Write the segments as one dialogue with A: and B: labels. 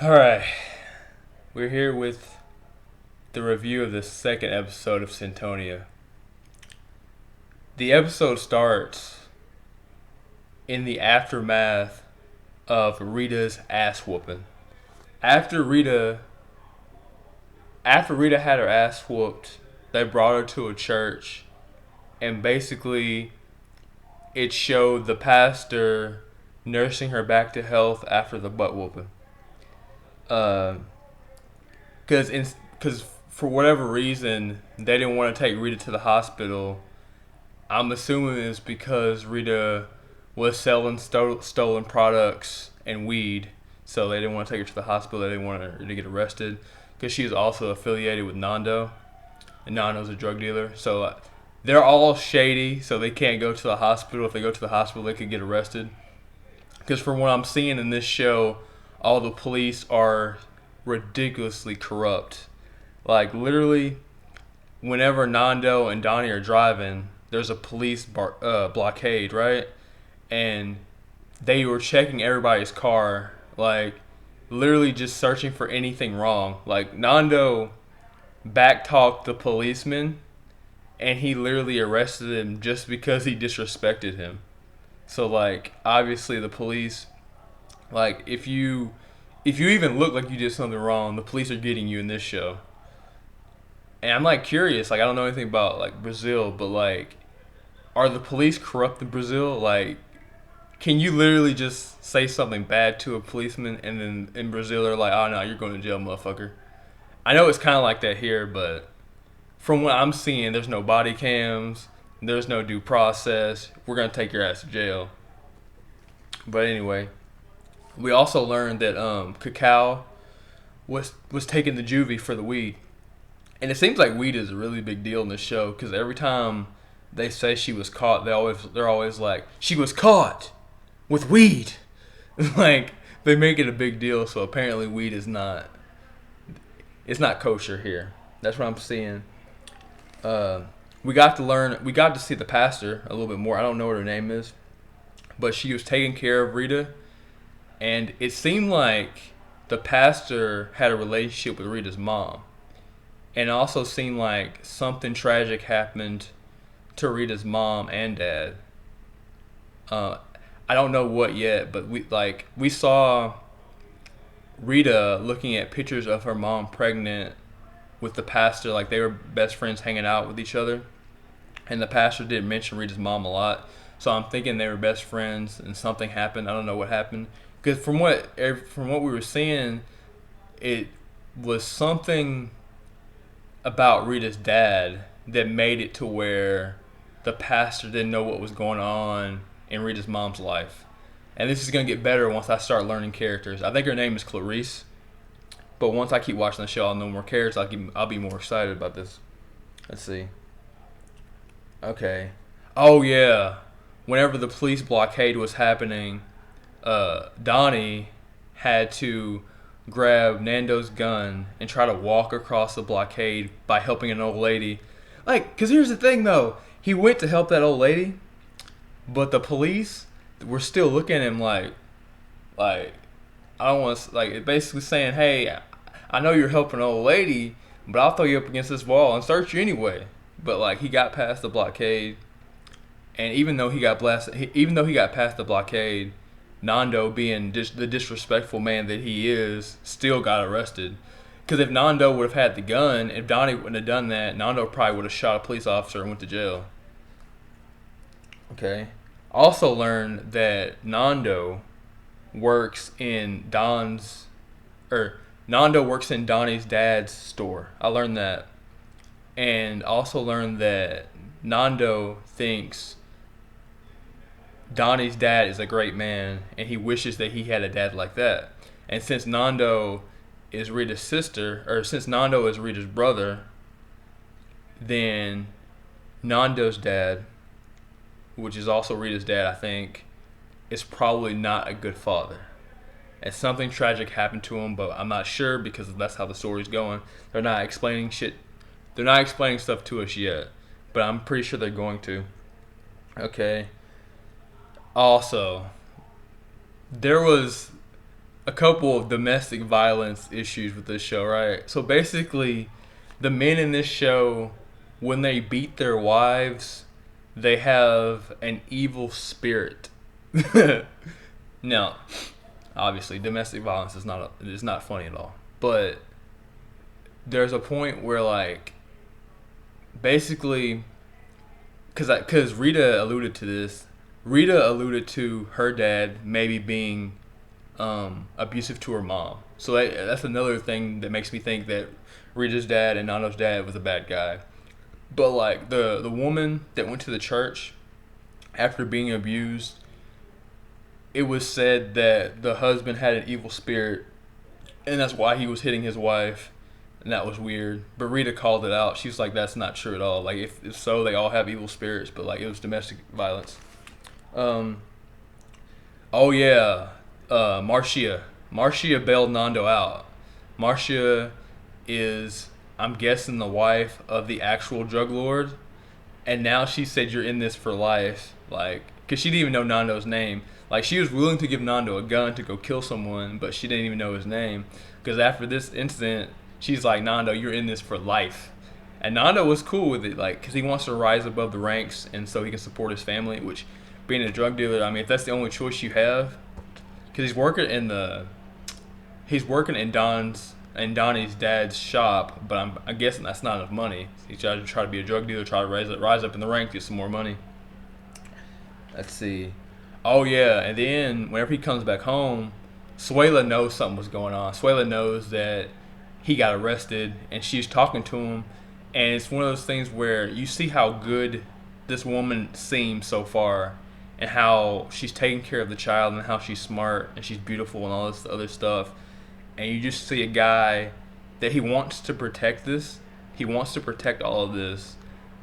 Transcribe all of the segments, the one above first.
A: Alright, we're here with the review of the second episode of Sintonia. The episode starts in the aftermath of Rita's ass whooping. After Rita after Rita had her ass whooped, they brought her to a church and basically it showed the pastor nursing her back to health after the butt whooping. Uh, because for whatever reason they didn't want to take Rita to the hospital. I'm assuming it's because Rita was selling stolen products and weed, so they didn't want to take her to the hospital. They didn't want her to get arrested because she's also affiliated with Nando, and Nando's a drug dealer. So they're all shady, so they can't go to the hospital. If they go to the hospital, they could get arrested. Because from what I'm seeing in this show, all the police are ridiculously corrupt. Like literally, whenever Nando and Donnie are driving, there's a police blockade, right? And they were checking everybody's car, like literally just searching for anything wrong. Like Nando backtalked the policeman, and he literally arrested him just because he disrespected him. So like obviously the police, like if you even look like you did something wrong, the police are getting you in this show. And I'm like curious, like I don't know anything about like Brazil, but like are the police corrupt in Brazil? Like can you literally just say something bad to a policeman and then in Brazil they're like, "Oh no, you're going to jail, motherfucker." I know it's kind of like that here, but from what I'm seeing, there's no body cams, there's no due process. We're going to take your ass to jail. But anyway, we also learned that Cacao was taking the juvie for the weed. And it seems like weed is a really big deal in this show because every time they say she was caught, they're always like, she was caught with weed. Like they make it a big deal. So apparently weed is not, it's not kosher here. That's what I'm seeing. Uh, we got to see the pastor a little bit more. I don't know what her name is, but she was taking care of Rita, and it seemed like the pastor had a relationship with Rita's mom. And it also seemed like something tragic happened to Rita's mom and dad. Uh, I don't know what yet, but we saw Rita looking at pictures of her mom pregnant with the pastor, like they were best friends hanging out with each other. And the pastor did mention Rita's mom a lot, so I'm thinking they were best friends and something happened. I don't know what happened because from what we were seeing, it was something about Rita's dad that made it to where the pastor didn't know what was going on in Rita's mom's life. And this is gonna get better once I start learning characters. I think her name is Clarice, but once I keep watching the show, I'll know more characters. I'll be more excited about this. Let's see. Okay. Oh yeah. Whenever the police blockade was happening, Donnie had to grab Nando's gun and try to walk across the blockade by helping an old lady. Like, cause here's the thing though, he went to help that old lady, but the police were still looking at him like I don't want to like basically saying, "Hey, I know you're helping an old lady, but I'll throw you up against this wall and search you anyway." But like he got past the blockade, and even though he got past the blockade, Nando, being the disrespectful man that he is, still got arrested. Because if Nando would have had the gun, if Donnie wouldn't have done that, Nando probably would have shot a police officer and went to jail. Okay. Also learned that works in Don's, or Nando works in Donnie's dad's store. I learned that. And also learned that Nando thinks Donnie's dad is a great man, and he wishes that he had a dad like that. And since Nando is Rita's sister, or since Nando is Rita's brother, then Nando's dad, which is also Rita's dad, I think, is probably not a good father. And something tragic happened to him, but I'm not sure because that's how the story's going. They're not explaining shit. They're not explaining stuff to us yet, but I'm pretty sure they're going to. Okay. Also, there was a couple of domestic violence issues with this show, right? So basically, the men in this show, when they beat their wives, they have an evil spirit. Now, obviously, domestic violence is not funny at all. But there's a point where like basically, because Rita alluded to this. Rita alluded to her dad maybe being abusive to her mom. So that's another thing that makes me think that Rita's dad and Nano's dad was a bad guy. But like the woman that went to the church after being abused, it was said that the husband had an evil spirit, and that's why he was hitting his wife, and that was weird. But Rita called it out. She's like, "That's not true at all. Like, if so, they all have evil spirits, but like it was domestic violence." Um, oh yeah, Marcia. Marcia bailed Nando out. Marcia is, I'm guessing, the wife of the actual drug lord, and now she said you're in this for life, like, because she didn't even know Nando's name. Like, she was willing to give Nando a gun to go kill someone, but she didn't even know his name. Because after this incident, she's like, Nando, you're in this for life. And Nando was cool with it, like, because he wants to rise above the ranks and so he can support his family, which, being a drug dealer, I mean, if that's the only choice you have, because he's working in Donnie's dad's shop, but I'm guessing that's not enough money. He's try to be a drug dealer, try to rise up in the ranks, get some more money. Let's see. Oh yeah, and then whenever he comes back home, Suela knows something was going on. Suela knows that he got arrested, and she's talking to him, and it's one of those things where you see how good this woman seems so far, and how she's taking care of the child, and how she's smart and she's beautiful and all this other stuff, and you just see a guy that he wants to protect this, he wants to protect all of this,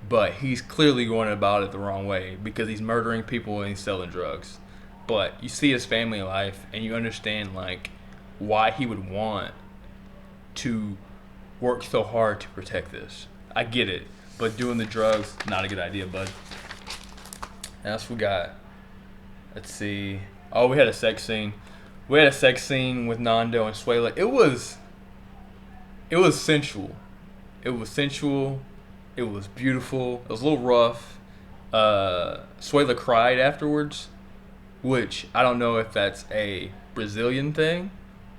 A: but he's clearly going about it the wrong way because he's murdering people and he's selling drugs. But you see his family life and you understand like why he would want to work so hard to protect this. I get it, but doing the drugs, not a good idea, bud. And else we got, let's see. Oh, we had a sex scene. We had a sex scene with Nando and Suela. It was sensual. It was sensual. It was beautiful. It was a little rough. Suela cried afterwards, which I don't know if that's a Brazilian thing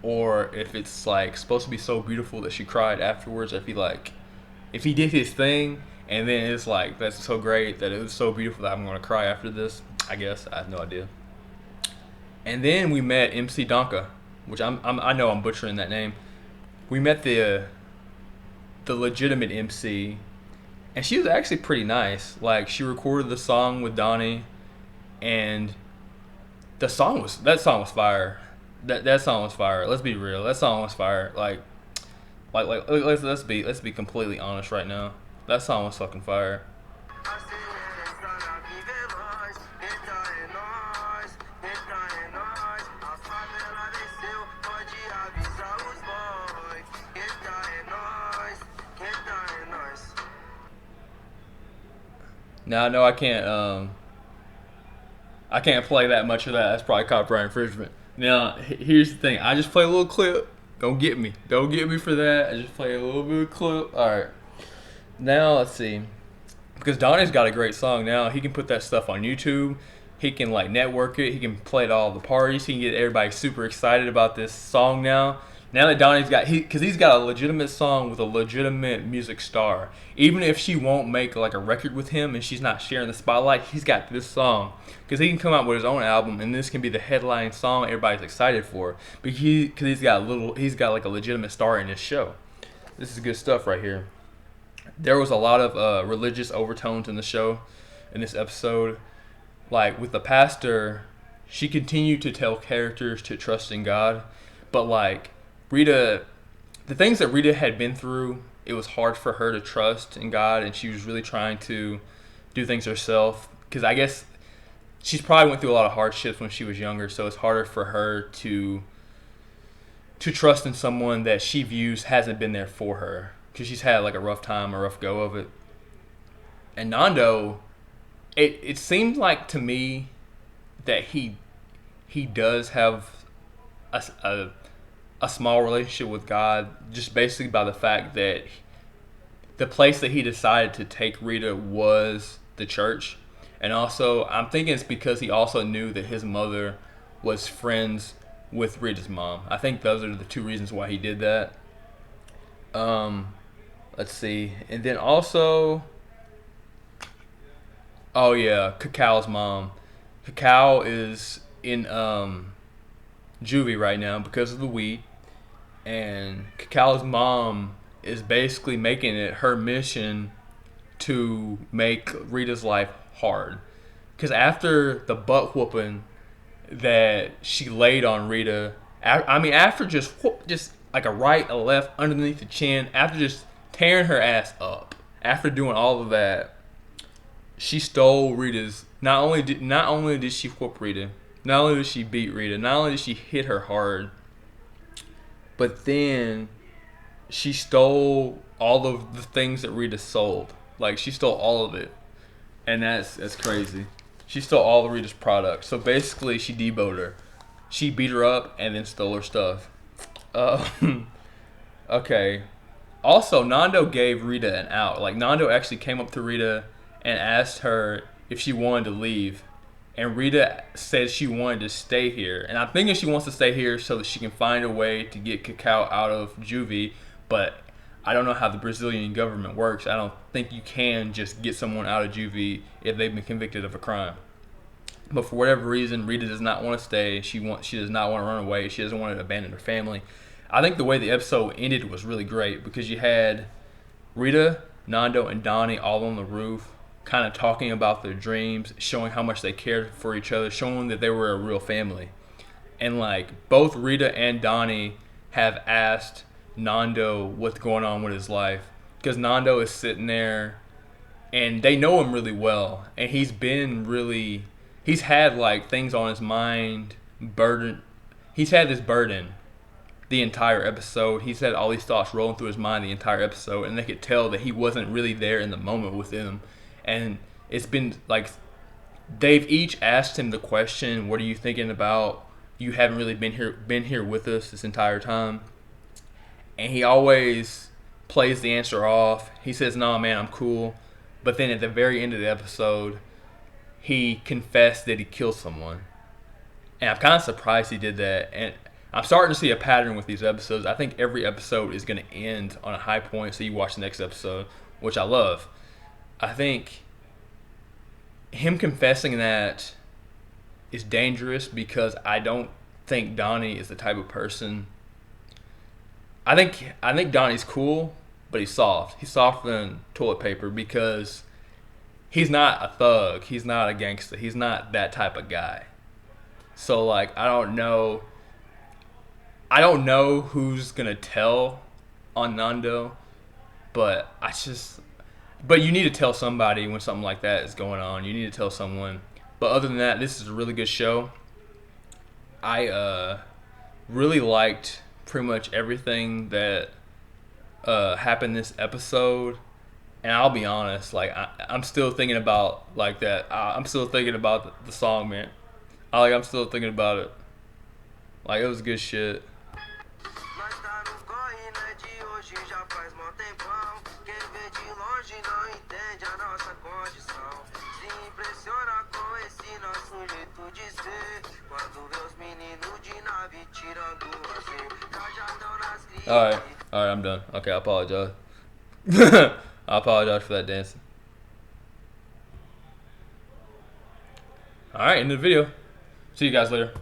A: or if it's like supposed to be so beautiful that she cried afterwards. If he did his thing and then it's like that's so great that it was so beautiful that I'm gonna cry after this. I guess I have no idea. And then we met MC Donka, which I know I'm butchering that name. We met the legitimate MC, and she was actually pretty nice. Like, she recorded the song with Donnie, and that song was fire. That song was fire. Let's be real. That song was fire. Let's be completely honest right now. That song was fucking fire. Now I know I can't play that much of that. That's probably copyright infringement. Now here's the thing. I just play a little clip. Don't get me. Don't get me for that. I just play a little bit of clip. All right. Now let's see. Because Donnie's got a great song now. He can put that stuff on YouTube. He can like network it. He can play it all the parties. He can get everybody super excited about this song now. Now that Donnie's got, because he's got a legitimate song with a legitimate music star. Even if she won't make like a record with him and she's not sharing the spotlight, he's got this song. Because he can come out with his own album and this can be the headline song everybody's excited for. Because he's got like a legitimate star in his show. This is good stuff right here. There was a lot of religious overtones in the show, in this episode. Like with the pastor, she continued to tell characters to trust in God. But like, Rita, the things that Rita had been through, it was hard for her to trust in God, and she was really trying to do things herself. Because I guess she's probably went through a lot of hardships when she was younger, so it's harder for her to trust in someone that she views hasn't been there for her. Because she's had like a rough time, a rough go of it. And Nando, it seems like to me that he does have a small relationship with God, just basically by the fact that the place that he decided to take Rita was the church. And also, I'm thinking it's because he also knew that his mother was friends with Rita's mom. I think those are the two reasons why he did that. Um, let's see. And then also, oh yeah, Cacao's mom. Cacao is in juvie right now because of the weed. And Cacao's mom is basically making it her mission to make Rita's life hard. Because after the butt whooping that she laid on Rita, I mean, after just like a right, a left, underneath the chin, after just tearing her ass up, after doing all of that, she stole Rita's. Not only did she whoop Rita, not only did she beat Rita, not only did she hit her hard, but then she stole all of the things that Rita sold. Like she stole all of it, and that's crazy. She stole all of Rita's products. So basically, she deboed her. She beat her up and then stole her stuff. Uh, okay. Also, Nando gave Rita an out. Like Nando actually came up to Rita and asked her if she wanted to leave, and Rita said she wanted to stay here. And I'm thinking she wants to stay here so that she can find a way to get Cacao out of juvie. But I don't know how the Brazilian government works. I don't think you can just get someone out of juvie if they've been convicted of a crime. But for whatever reason, Rita does not want to stay. She does not want to run away. She doesn't want to abandon her family. I think the way the episode ended was really great because you had Rita, Nando, and Donnie all on the roof, kind of talking about their dreams, showing how much they cared for each other, showing that they were a real family. And like both Rita and Donnie have asked Nando what's going on with his life because Nando is sitting there and they know him really well, and he's had like things on his mind, he's had this burden the entire episode. He's had all these thoughts rolling through his mind the entire episode, and they could tell that he wasn't really there in the moment with them. And it's been like they've each asked him the question, what are you thinking about? You haven't really been here with us this entire time. And he always plays the answer off. He says, "Nah, man, I'm cool." But then at the very end of the episode, he confessed that he killed someone. And I'm kind of surprised he did that. And I'm starting to see a pattern with these episodes. I think every episode is going to end on a high point, so you watch the next episode, which I love. I think him confessing that is dangerous because I don't think Donnie is the type of person. I think Donnie's cool, but he's soft. He's softer than toilet paper because he's not a thug. He's not a gangster. He's not that type of guy. So like I don't know who's gonna tell on Nando, but but you need to tell somebody when something like that is going on. You need to tell someone. But other than that, this is a really good show. I really liked pretty much everything that happened this episode. And I'll be honest, like I'm still thinking about like that. I'm still thinking about the song, man. I'm still thinking about it. Like it was good shit. Alright, I'm done. Okay, I apologize. I apologize for that dancing. Alright, end of the video. See you guys later.